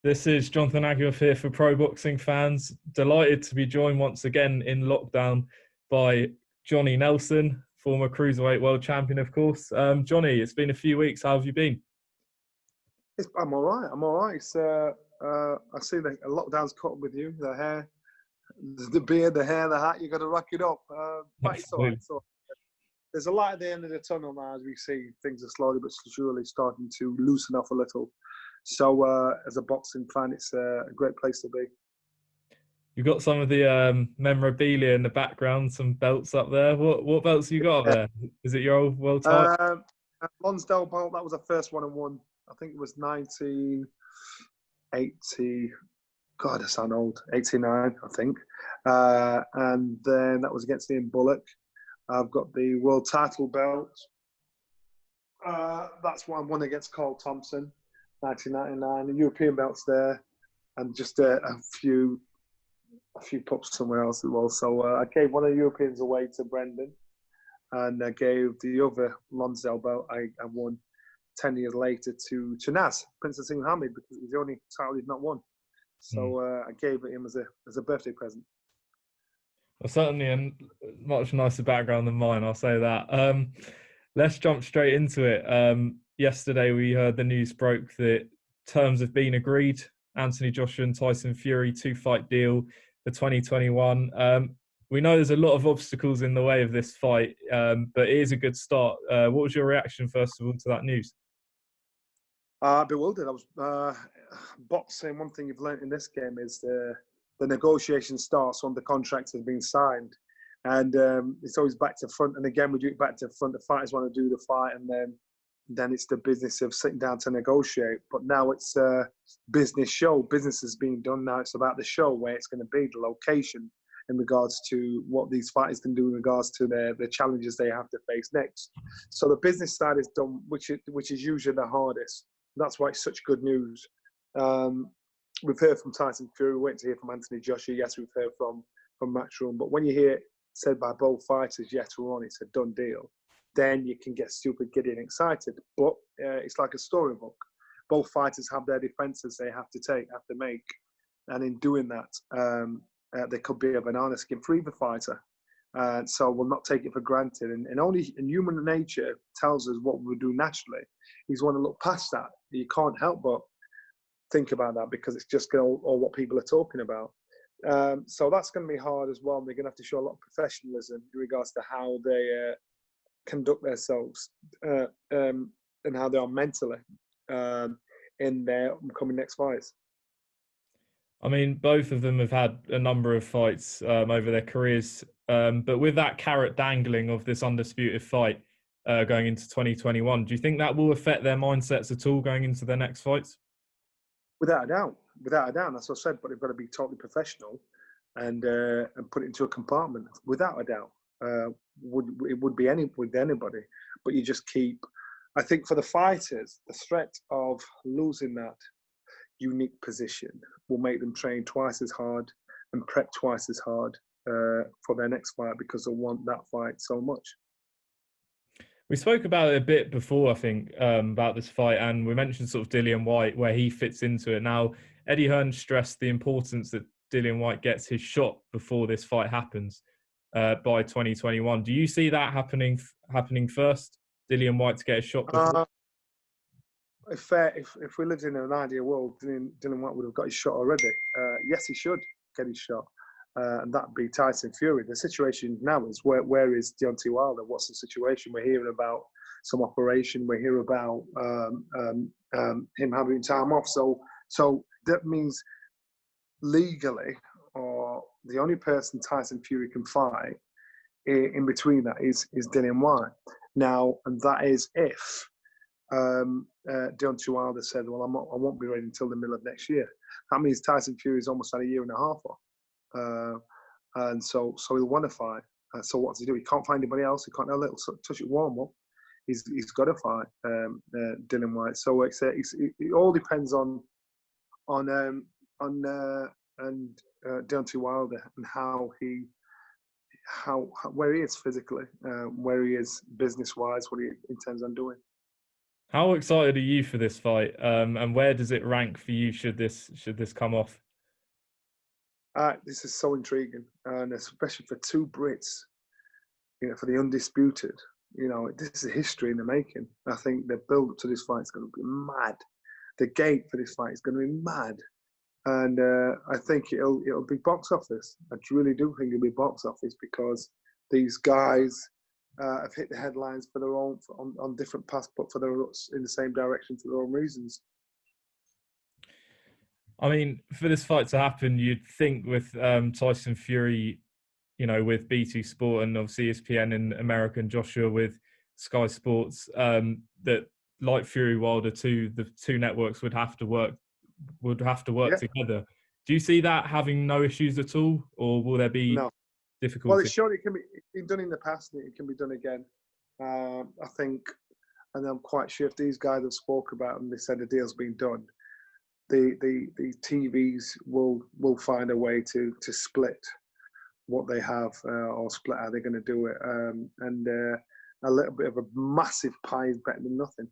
This is Jonathan Aguilar here for Pro Boxing Fans. Delighted to be joined once again in lockdown by Johnny Nelson, former Cruiserweight World Champion, of course. Johnny, it's been a few weeks. How have you been? I'm all right. I'm all right. I see the lockdown's caught up with you. The hair, the beard, the hair, the hat. You got to rock it up. But it's all right. So there's a light at the end of the tunnel now, as we see things are slowly but surely starting to loosen up a little. So as a boxing fan, it's a great place to be. You've got some of the memorabilia in the background, some belts up there. What belts you got up there? Is it your old world title? Lonsdale belt. That was the first one I won. I think it was 1980. God, I sound old. 89, I think. And then that was against Ian Bullock. I've got the world title belt. That's what I won against Carl Thompson, 1999. The European belt's there, and just a few pups somewhere else as well. So I gave one of the Europeans away to Brendan, and I gave the other Lonsdale belt I won 10 years later to Naz, Princess Hamid, because it was the only title he'd not won. So I gave it him as a birthday present. Well, certainly a much nicer background than mine, I'll say that. Let's jump straight into it. Yesterday, we heard the news broke that terms have been agreed. Anthony Joshua and Tyson Fury, 2-fight deal for 2021. We know there's a lot of obstacles in the way of this fight, but it is a good start. What was your reaction, first of all, to that news? Bewildered. I was boxing. One thing you've learned in this game is the negotiation starts when the contract has been signed, and it's always back to front. And again, we do it back to front. The fighters want to do the fight, and then it's the business of sitting down to negotiate. But now it's a business show. Business is being done now. It's about the show, where it's going to be, the location, in regards to what these fighters can do in regards to the challenges they have to face next. So the business side is done, which is usually the hardest. That's why it's such good news. We've heard from Tyson Fury. We're waiting to hear from Anthony Joshua. Yes, we've heard from Matchroom. But when you hear it said by both fighters, yes, we're on, it's a done deal, then you can get stupid giddy and excited. But it's like a storybook. Both fighters have their defences they have to make. And in doing that, there could be a banana skin for either fighter. So we'll not take it for granted. And only in human nature tells us what we do naturally. You want to look past that. You can't help but think about that, because it's just all what people are talking about. So that's going to be hard as well. They're going to have to show a lot of professionalism in regards to how they conduct themselves and how they are mentally in their upcoming next fights. I mean, both of them have had a number of fights over their careers, but with that carrot dangling of this undisputed fight going into 2021, do you think that will affect their mindsets at all going into their next fights? Without a doubt. That's what I said. But they've got to be totally professional and put it into a compartment. Without a doubt, it would be with anybody. But you just keep. I think for the fighters, the threat of losing that unique position will make them train twice as hard and prep twice as hard for their next fight, because they want that fight so much. We spoke about it a bit before, I think, about this fight, and we mentioned sort of Dillian Whyte, where he fits into it. Now, Eddie Hearn stressed the importance that Dillian Whyte gets his shot before this fight happens by 2021. Do you see that happening first? Dillian Whyte to get a shot before? If we lived in an ideal world, Dillian Whyte would have got his shot already. Yes, he should get his shot. And that'd be Tyson Fury. The situation now is where is Deontay Wilder? What's the situation? We're hearing about some operation. We hear about him having time off. So that means legally, or the only person Tyson Fury can fight in between that is Dillian Whyte. Now, and that is if Deontay Wilder said, "Well, I won't be ready until the middle of next year." That means Tyson Fury's almost had a year and a half off. And so he'll want to fight. So what does he do? He can't find anybody else. He can't have a little touch it warm up. He's got to fight Dillian Whyte. So it all depends on Deontay Wilder and where he is physically, where he is business wise, what he intends on doing. How excited are you for this fight? And where does it rank for you? Should this come off? This is so intriguing, and especially for two Brits, for the undisputed. This is history in the making. I think the build up to this fight is going to be mad. The gate for this fight is going to be mad, and I think it'll be box office. I really do think it'll be box office because these guys have hit the headlines for their own on different paths, but for their in the same direction for their own reasons. I mean, for this fight to happen, you'd think with Tyson Fury, with BT Sport and obviously ESPN in America and Joshua with Sky Sports, that like Fury Wilder too, the two networks would have to work Yeah, together. Do you see that having no issues at all, or will there be no. Well, it's difficulty? shown it's been done in the past and it can be done again. I think, and I'm quite sure if these guys have spoke about and they said the deal's been done, the TVs will find a way to split what they have or split how they're going to do it. And a little bit of a massive pie is better than nothing.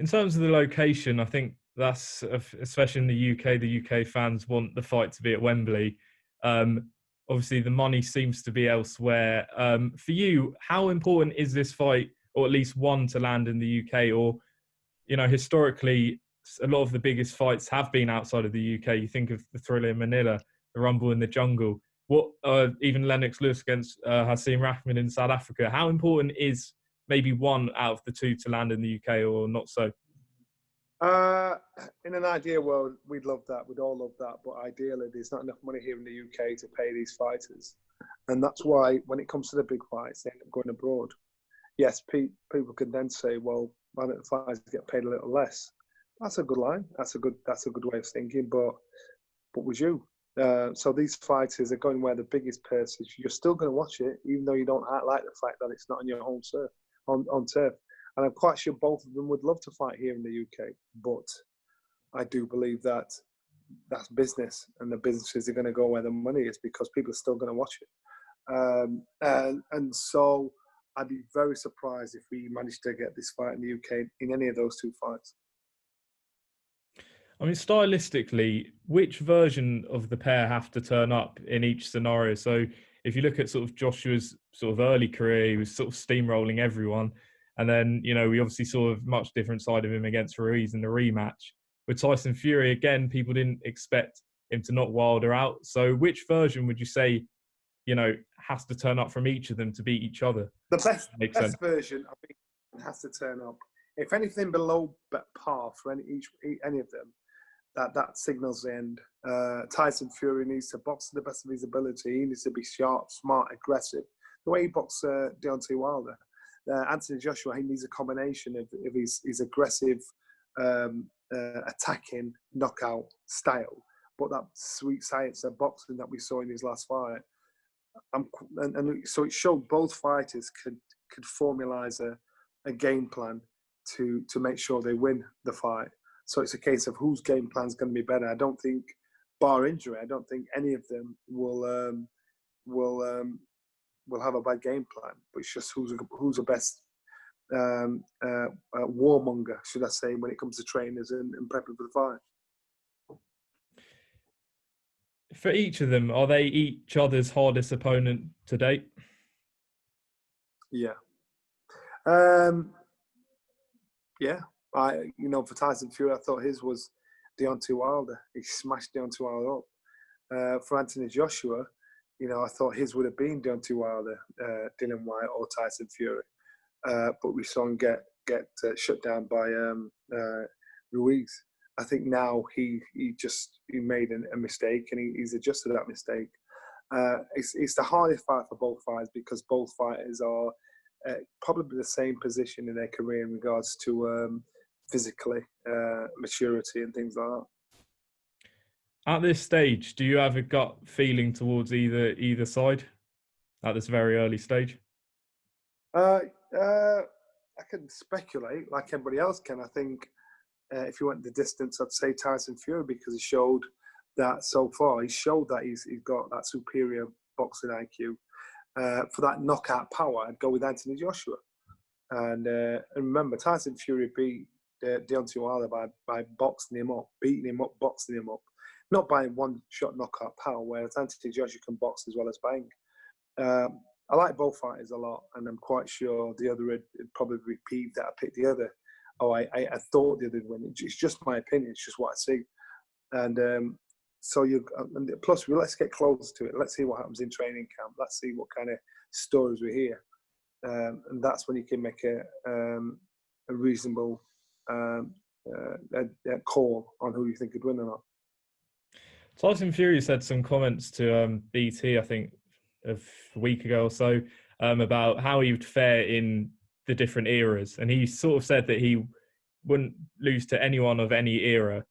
In terms of the location, I think that's especially in the UK. The UK fans want the fight to be at Wembley. Um, Obviously, the money seems to be elsewhere. For you, how important is this fight, or at least one, to land in the UK? Or historically, a lot of the biggest fights have been outside of the UK. You think of the Thriller in Manila, the Rumble in the Jungle. What even Lennox Lewis against Hasim Rahman in South Africa? How important is maybe one out of the two to land in the UK, or not so? Uh, in an ideal world, we'd love that. We'd all love that. But ideally, there's not enough money here in the UK to pay these fighters. And that's why when it comes to the big fights, they end up going abroad. Yes, people can then say, well, why don't the fighters get paid a little less? That's a good line. That's a good way of thinking. But would you? So these fighters are going where the biggest purse is. You're still going to watch it, even though you don't like the fact that it's not on your home turf, on turf. And I'm quite sure both of them would love to fight here in the UK. But I do believe that that's business, and the businesses are going to go where the money is because people are still going to watch it. And so I'd be very surprised if we managed to get this fight in the UK in any of those two fights. I mean, stylistically, which version of the pair have to turn up in each scenario? So if you look at sort of Joshua's sort of early career, he was sort of steamrolling everyone. And then, we obviously saw a much different side of him against Ruiz in the rematch. With Tyson Fury, again, people didn't expect him to knock Wilder out. So which version would you say, has to turn up from each of them to beat each other? The best Makes sense. best version, I think, has to turn up. If anything below par for any of them, that signals the end. Tyson Fury needs to box to the best of his ability. He needs to be sharp, smart, aggressive. The way he boxed Deontay Wilder. Anthony Joshua, he needs a combination of his aggressive, attacking, knockout style, but that sweet science of boxing that we saw in his last fight. And so it showed both fighters could formalize a game plan to make sure they win the fight. So it's a case of whose game plan is going to be better. I don't think, bar injury, I don't think any of them will have a bad game plan. But it's just who's the best warmonger, should I say, when it comes to trainers and prepping for the fight. For each of them, are they each other's hardest opponent to date? Yeah. Yeah. For Tyson Fury, I thought his was Deontay Wilder. He smashed Deontay Wilder up. For Anthony Joshua, I thought his would have been Deontay Wilder, Dillian Whyte, or Tyson Fury. But we saw him get shut down by Ruiz. I think now he made a mistake and he's adjusted that mistake. It's the hardest fight for both fighters because both fighters are probably the same position in their career in regards to physically maturity and things like that. At this stage, do you have a gut feeling towards either side at this very early stage? I can speculate like everybody else can. I think if you went the distance, I'd say Tyson Fury because he showed that so far. He showed that he's got that superior boxing IQ. For that knockout power, I'd go with Anthony Joshua. And remember, Tyson Fury beat Deontay Wilder by boxing him up, beating him up, boxing him up, not by one-shot knockout power, whereas Anthony Joshua can box as well as bang. I like both fighters a lot, and I'm quite sure the other would probably be peeved that I picked the other. Oh, I thought the other would win. It's just my opinion. It's just what I see. And so plus, let's get close to it. Let's see what happens in training camp. Let's see what kind of stories we hear. And that's when you can make a reasonable call on who you think could win or not. Tyson Fury said some comments to BT, I think, a week ago or so, about how he would fare in the different eras. And he sort of said that he wouldn't lose to anyone of any era.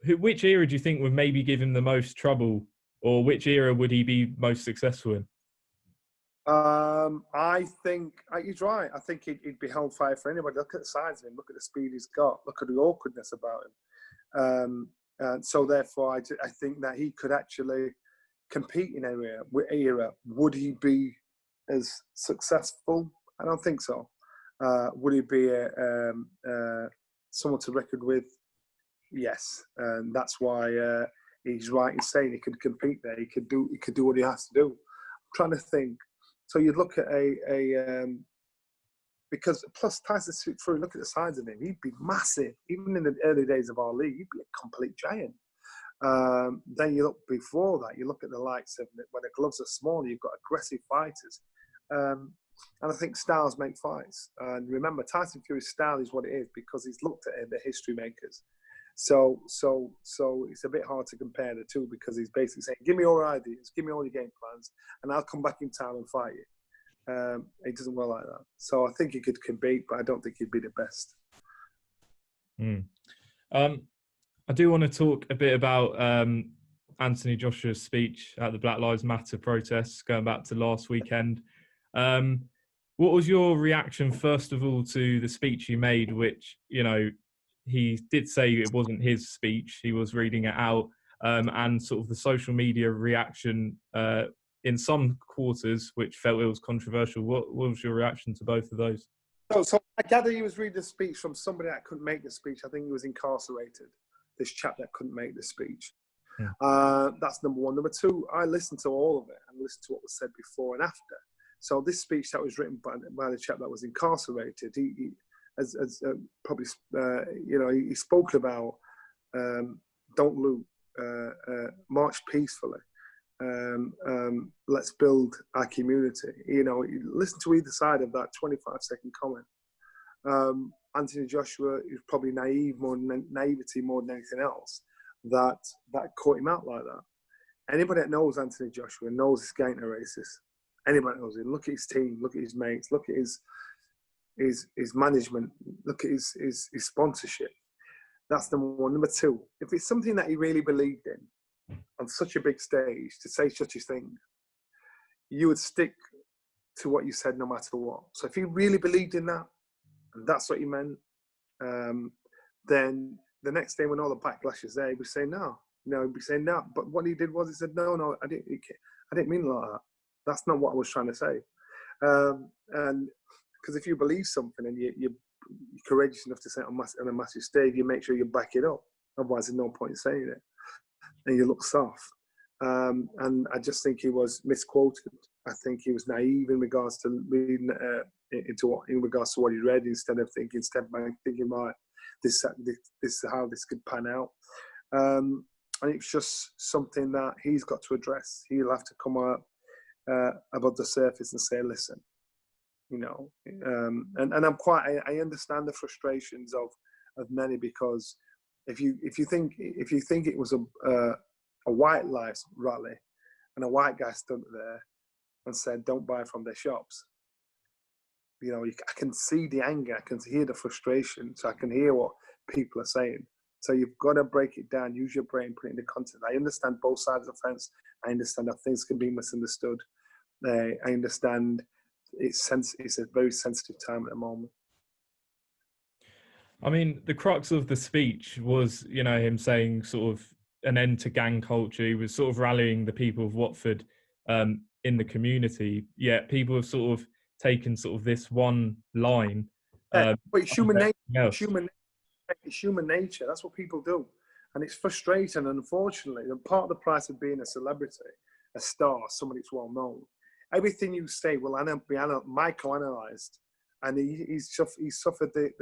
Which era do you think would maybe give him the most trouble, or which era would he be most successful in? I think he's right. I think he'd be hellfire for anybody. Look at the size of him. Look at the speed he's got. Look at the awkwardness about him. And so therefore, I think that he could actually compete in an era. Would he be as successful? I don't think so. Would he be someone to record with? Yes, and that's why he's right in saying he could compete there. He could do what he has to do. I'm trying to think. So you'd look at because plus Tyson Fury, look at the size of him. He'd be massive. Even in the early days of our league, he'd be a complete giant. Then you look before that, you look at the likes of when the gloves are small, you've got aggressive fighters. And I think styles make fights. And remember, Tyson Fury's style is what it is because he's looked at the history makers. So it's a bit hard to compare the two because he's basically saying, give me all your ideas, give me all your game plans, and I'll come back in time and fight you. He doesn't well like that. So I think he could compete, but I don't think he'd be the best. I do want to talk a bit about Anthony Joshua's speech at the Black Lives Matter protests going back to last weekend. What was your reaction, first of all, to the speech he made, which, you know, he did say it wasn't his speech, he was reading it out, and sort of the social media reaction in some quarters, which felt it was controversial. What was your reaction to both of those? So I gather he was reading a speech from somebody that couldn't make the speech. I think he was incarcerated, this chap that couldn't make the speech. That's number one. Number two, I listened to all of it and listened to what was said before and after. So this speech that was written by the chap that was incarcerated, he probably, he spoke about don't loot, march peacefully, let's build our community. You know, listen to either side of that 25-second comment. Anthony Joshua is probably naivety more than anything else that caught him out like that. Anybody that knows Anthony Joshua knows this guy ain't a racist. Anybody knows him. Look at his team. Look at his mates. Look at his management. Look at his sponsorship. That's number one. Number two, if it's something that he really believed in on such a big stage to say such a thing, you would stick to what you said no matter what. So if he really believed in that, and that's what he meant, then the next day when all the backlash is there, he'd be saying no. He'd be saying no. But what he did was he said, no, I didn't mean it like that. That's not what I was trying to say. And because if you believe something and you're courageous enough to say it on a massive stage, you make sure you back it up. Otherwise, there's no point in saying it. And you look soft. And I just think he was misquoted. I think he was naive in regards to reading in regards to what he read, instead of thinking, right, this is how this could pan out. And it's just something that he's got to address. He'll have to come out above the surface and say, listen, and I understand the frustrations of many, because if you think it was a white lives rally and a white guy stood there and said, don't buy from their shops, I can see the anger, I can hear the frustration, so I can hear what people are saying. So you've got to break it down, use your brain, put it into context. I understand both sides of the fence. I understand that things can be misunderstood. I understand it's a very sensitive time at the moment. I mean, the crux of the speech was, him saying sort of an end to gang culture. He was sort of rallying the people of Watford in the community. Yet people have sort of taken sort of this one line. But it's human nature. Else. It's human nature. That's what people do. And it's frustrating, unfortunately. And part of the price of being a celebrity, a star, somebody that's well known, everything you say will be microanalyzed. And he's suffered that.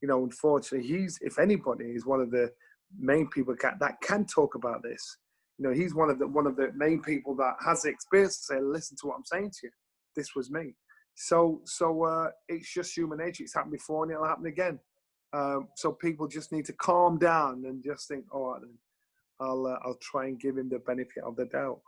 You know, unfortunately, if anybody is one of the main people that can talk about this. You know, he's one of the main people that has the experience to say, listen to what I'm saying to you. This was me. So it's just human nature. It's happened before and it'll happen again. So people just need to calm down and just think, all right, then I'll try and give him the benefit of the doubt.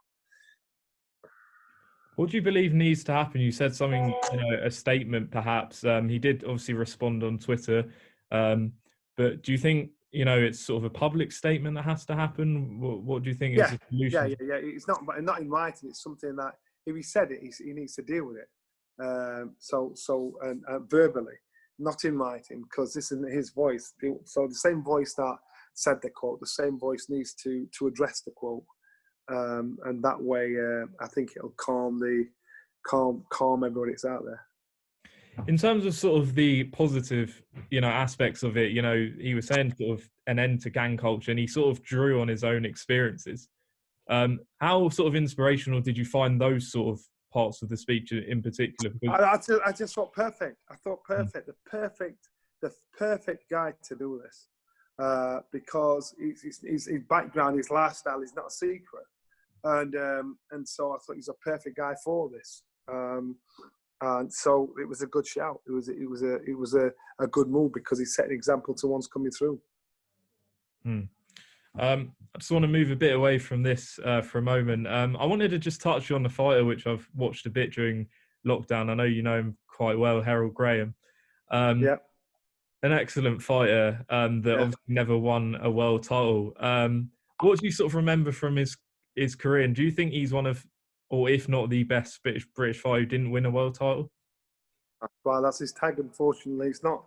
What do you believe needs to happen? You said something, you know, a statement perhaps. He did obviously respond on Twitter. But do you think, you know, it's sort of a public statement that has to happen? What do you think is the solution? Yeah. It's not in writing. It's something that if he said it, he needs to deal with it. Verbally, not in writing, because this isn't his voice. So the same voice that said the quote, the same voice needs to address the quote. And that way, I think it'll calm everybody that's out there. In terms of sort of the positive, you know, aspects of it, you know, he was saying sort of an end to gang culture, and he sort of drew on his own experiences. How sort of inspirational did you find those sort of parts of the speech in particular? Because I just thought perfect. I thought perfect. The perfect guy to do this, because his background, his lifestyle is not a secret, and so I thought he's a perfect guy for this. And so it was a good shout. It was a good move because he set an example to ones coming through. I just want to move a bit away from this for a moment. I wanted to just touch on the fighter, which I've watched a bit during lockdown. I know you know him quite well, Herol Graham. Yeah. An excellent fighter that obviously never won a world title. What do you sort of remember from his career? And do you think he's one of, or if not the best British fighter who didn't win a world title? Well, that's his tag, unfortunately. It's not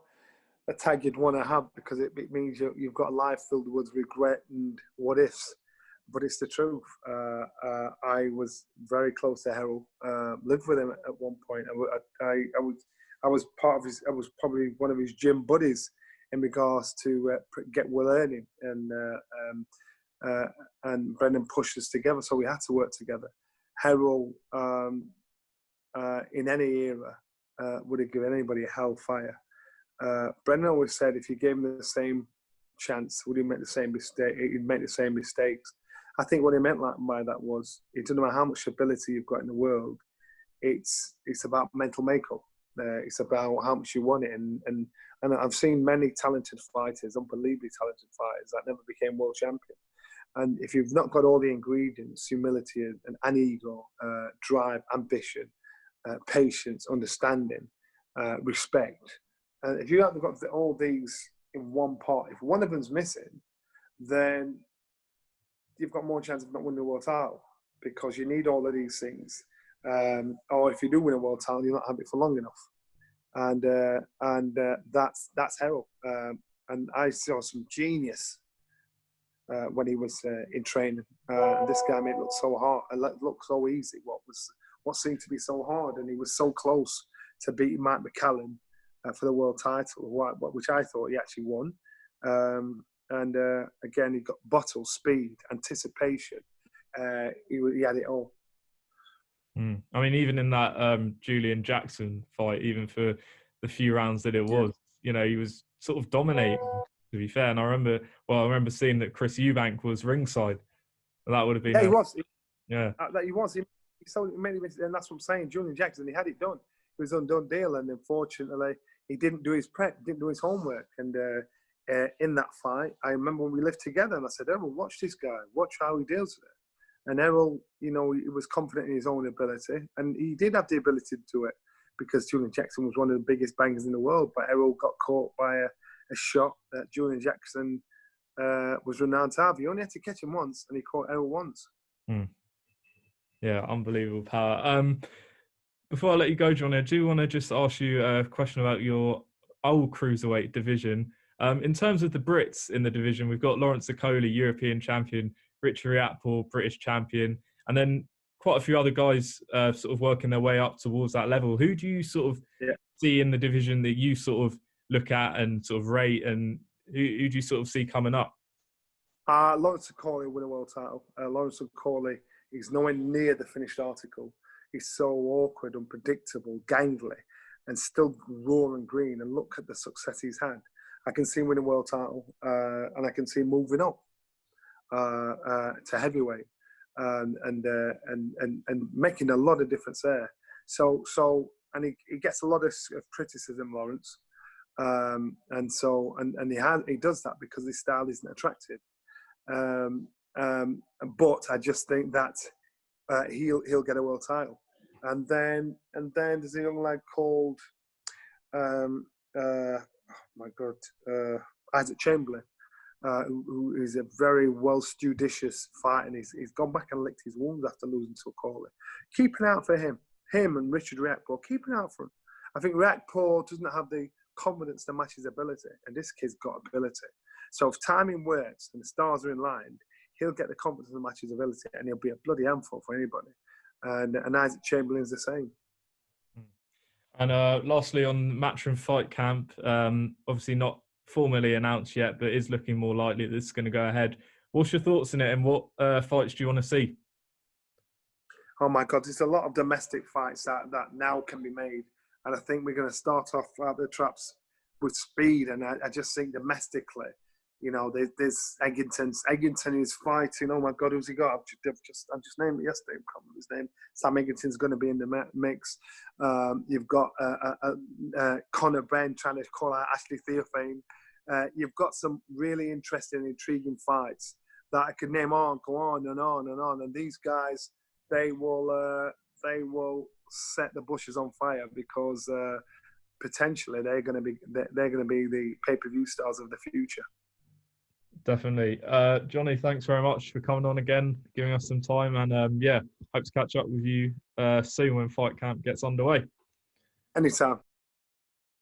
a tag you'd want to have because it means you've got a life filled with regret and what ifs. But it's the truth. I was very close to Herol. Lived with him at one point. I was probably one of his gym buddies in regards to get well earning, and Brendan pushed us together, so we had to work together. Herol, in any era, would have given anybody a hellfire. Brendan always said if you gave him the same chance, would he make the same mistake? He'd make the same mistakes. I think what he meant by that was it doesn't matter how much ability you've got in the world. It's about mental makeup. It's about how much you want it. And I've seen many talented fighters, unbelievably talented fighters that never became world champion. And if you've not got all the ingredients, humility and ego, drive, ambition, patience, understanding, respect, if you haven't got all these in one part, if one of them's missing, then you've got more chance of not winning the world title because you need all of these things. Or if you do win a world title, you're not having it for long enough. And that's Herol. And I saw some genius when he was in training. This guy made it look so hard and look so easy. What seemed to be so hard, and he was so close to beating Mike McCallum for the world title, which I thought he actually won. Again, he got bottle, speed, anticipation. He had it all. I mean, even in that Julian Jackson fight, even for the few rounds that it was, you know, he was sort of dominating, to be fair. And I remember seeing that Chris Eubank was ringside. That would have been... Yeah, he was. Yeah. He was. And that's what I'm saying. Julian Jackson, he had it done. It was an undone deal. And unfortunately, he didn't do his prep, didn't do his homework. And in that fight, I remember when we lived together and I said, Errol, watch this guy. Watch how he deals with it. And Errol, you know, he was confident in his own ability. And he did have the ability to do it because Julian Jackson was one of the biggest bangers in the world. But Errol got caught by a shot that Julian Jackson was renowned to have. He only had to catch him once, and he caught Errol once. Yeah, unbelievable power. Before I let you go, John, I do want to just ask you a question about your old cruiserweight division. In terms of the Brits in the division, we've got Lawrence Okolie, European champion, Richard Riapol, British champion, and then quite a few other guys sort of working their way up towards that level. Who do you sort of see in the division that you sort of look at and sort of rate, and who do you sort of see coming up? Lawrence Corley win a world title. Lawrence Corley is nowhere near the finished article. He's so awkward, unpredictable, gangly, and still raw and green. And look at the success he's had. I can see him win a world title, and I can see him moving up to heavyweight, and making a lot of difference there. And he gets a lot of criticism, Lawrence, and he does that because his style isn't attractive. But I just think that he'll get a world title, and then there's a young lad called Isaac Chamberlain, who is a very well judicious fighter, and he's gone back and licked his wounds after losing to Corley. Keep an eye out for him and Richard Riakporhe. Keep an eye out for him. I think Riakporhe doesn't have the confidence to match his ability, and this kid's got ability. So if timing works and the stars are in line, he'll get the confidence to match his ability, and he'll be a bloody handful for anybody. And Isaac Chamberlain's the same. And lastly, on Matchroom Fight Camp, obviously not formally announced yet, but is looking more likely that this is going to go ahead. What's your thoughts on it, and what fights do you want to see? Oh my God, there's a lot of domestic fights that now can be made, and I think we're going to start off the traps with speed. And I just think domestically, you know, there's Eggington. Eggington is fighting. Oh my God, who's he got? I just named it yesterday. I can't remember his name. Sam Eggington's going to be in the mix. You've got Conor Benn trying to call out Ashley Theophane. You've got some really interesting, intriguing fights that I could name on, go on and on and on. And these guys, they will set the bushes on fire, because potentially they're going to be the pay-per-view stars of the future. Definitely. Johnny, thanks very much for coming on again, giving us some time, and hope to catch up with you soon when Fight Camp gets underway. Anytime.